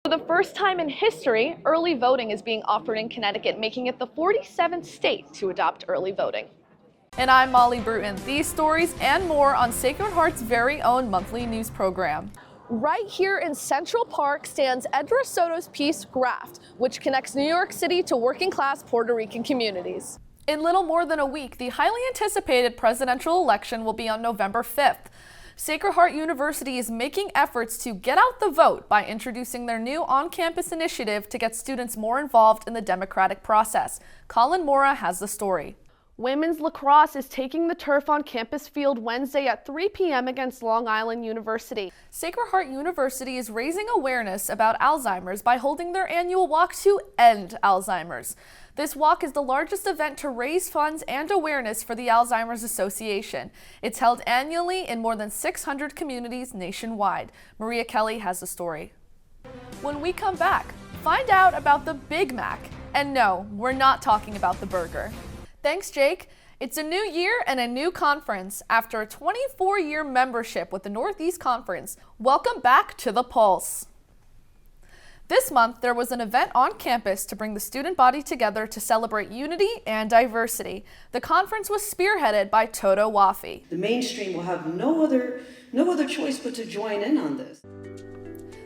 For the first time in history, early voting is being offered in Connecticut, making it the 47th state to adopt early voting. And I'm Molly Bruton. These stories and more on Sacred Heart's very own monthly news program. Right here in Central Park stands Edra Soto's piece, Graft, which connects New York City to working-class Puerto Rican communities. In little more than a week, the highly anticipated presidential election will be on November 5th. Sacred Heart University is making efforts to get out the vote by introducing their new on-campus initiative to get students more involved in the democratic process. Colin Mora has the story. Women's lacrosse is taking the turf on campus field Wednesday at 3 p.m. against Long Island University. Sacred Heart University is raising awareness about Alzheimer's by holding their annual walk to end Alzheimer's. This walk is the largest event to raise funds and awareness for the Alzheimer's Association. It's held annually in more than 600 communities nationwide. Maria Kelly has the story. When we come back, find out about the Big Mac. And no, we're not talking about the burger. Thanks, Jake. It's a new year and a new conference. After a 24-year membership with the Northeast Conference, welcome back to the Pulse. This month, there was an event on campus to bring the student body together to celebrate unity and diversity. The conference was spearheaded by Toto Wafi. The mainstream will have no other choice but to join in on this.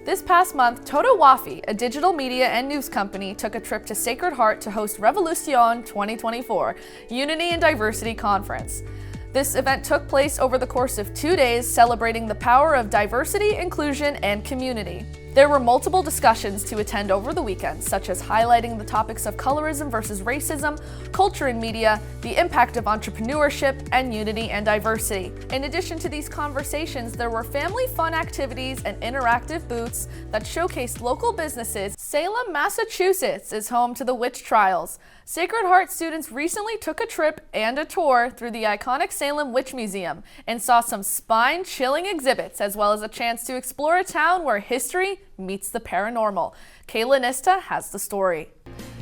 This past month, Toto Wafi, a digital media and news company, took a trip to Sacred Heart to host Revolution 2024, Unity and Diversity Conference. This event took place over the course of 2 days, celebrating the power of diversity, inclusion, and community. There were multiple discussions to attend over the weekend, such as highlighting the topics of colorism versus racism, culture in media, the impact of entrepreneurship, and unity and diversity. In addition to these conversations, there were family fun activities and interactive booths that showcased local businesses. Salem, Massachusetts is home to the witch trials. Sacred Heart students recently took a trip and a tour through the iconic Salem Witch Museum and saw some spine-chilling exhibits, as well as a chance to explore a town where history meets the paranormal. Kayla Nista has the story.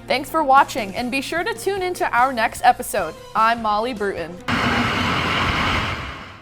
Thanks for watching, and be sure to tune into our next episode. I'm Molly Bruton.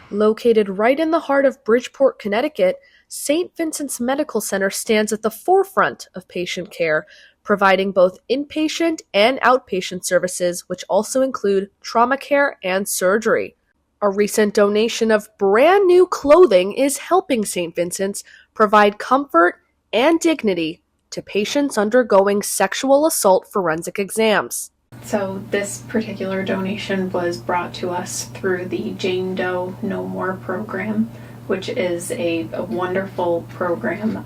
Located right in the heart of Bridgeport, Connecticut, St. Vincent's Medical Center stands at the forefront of patient care, providing both inpatient and outpatient services, which also include trauma care and surgery. A recent donation of brand new clothing is helping St. Vincent's provide comfort and dignity to patients undergoing sexual assault forensic exams. So this particular donation was brought to us through the Jane Doe No More program, which is a wonderful program,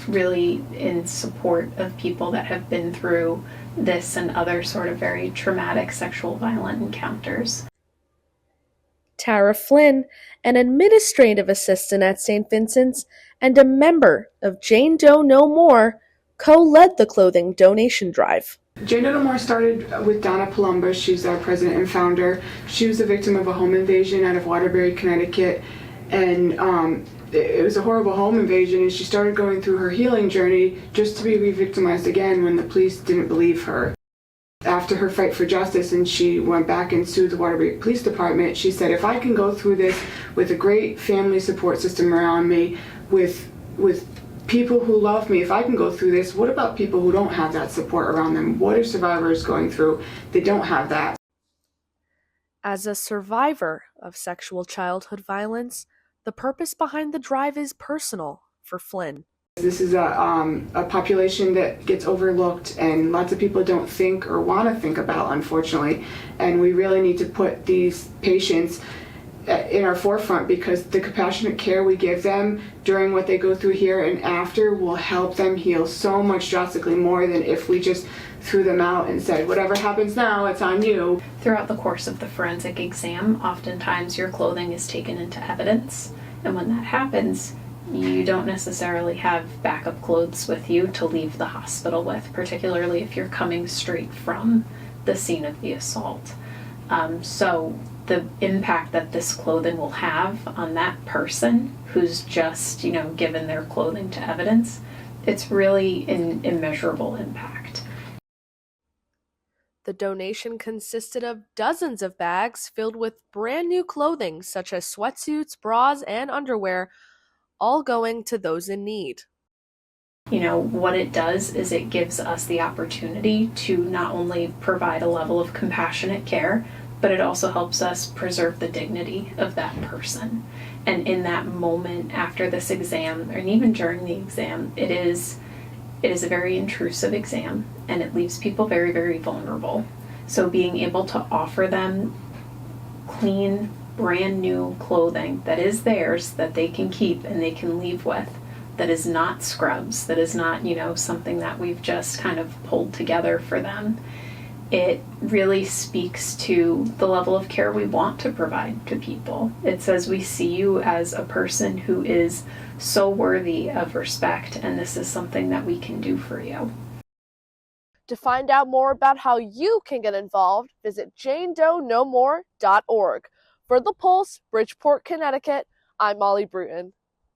really in support of people that have been through this and other sort of very traumatic sexual violent encounters. Tara Flynn, an administrative assistant at St. Vincent's and a member of Jane Doe No More, co-led the clothing donation drive. Jane Doe No More started with Donna Palumbo. She's our president and founder. She was a victim of a home invasion out of Waterbury, Connecticut, and it was a horrible home invasion, and she started going through her healing journey just to be re-victimized again when the police didn't believe her. After her fight for justice and she went back and sued the Waterbury Police Department, she said, if I can go through this with a great family support system around me, with people who love me, if I can go through this, what about people who don't have that support around them? What are survivors going through? They don't have that. As a survivor of sexual childhood violence, the purpose behind the drive is personal for Flynn. This is a population that gets overlooked and lots of people don't think or want to think about, unfortunately. And we really need to put these patients in our forefront, because the compassionate care we give them during what they go through here and after will help them heal so much drastically more than if we just threw them out and said, whatever happens now, it's on you. Throughout the course of the forensic exam, oftentimes your clothing is taken into evidence, and when that happens, you don't necessarily have backup clothes with you to leave the hospital with, particularly if you're coming straight from the scene of the assault. So the impact that this clothing will have on that person who's just, given their clothing to evidence, it's really an immeasurable impact. The donation consisted of dozens of bags filled with brand new clothing such as sweatsuits, bras, and underwear, all going to those in need. You know, what it does is it gives us the opportunity to not only provide a level of compassionate care, but it also helps us preserve the dignity of that person. And in that moment after this exam, and even during the exam, it is a very intrusive exam, and it leaves people very, very vulnerable. So being able to offer them clean, brand new clothing that is theirs, that they can keep and they can leave with, that is not scrubs, that is not, something that we've just kind of pulled together for them. It really speaks to the level of care we want to provide to people. It says we see you as a person who is so worthy of respect, and this is something that we can do for you. To find out more about how you can get involved, visit janedoenomore.org. For The Pulse, Bridgeport, Connecticut, I'm Molly Bruton.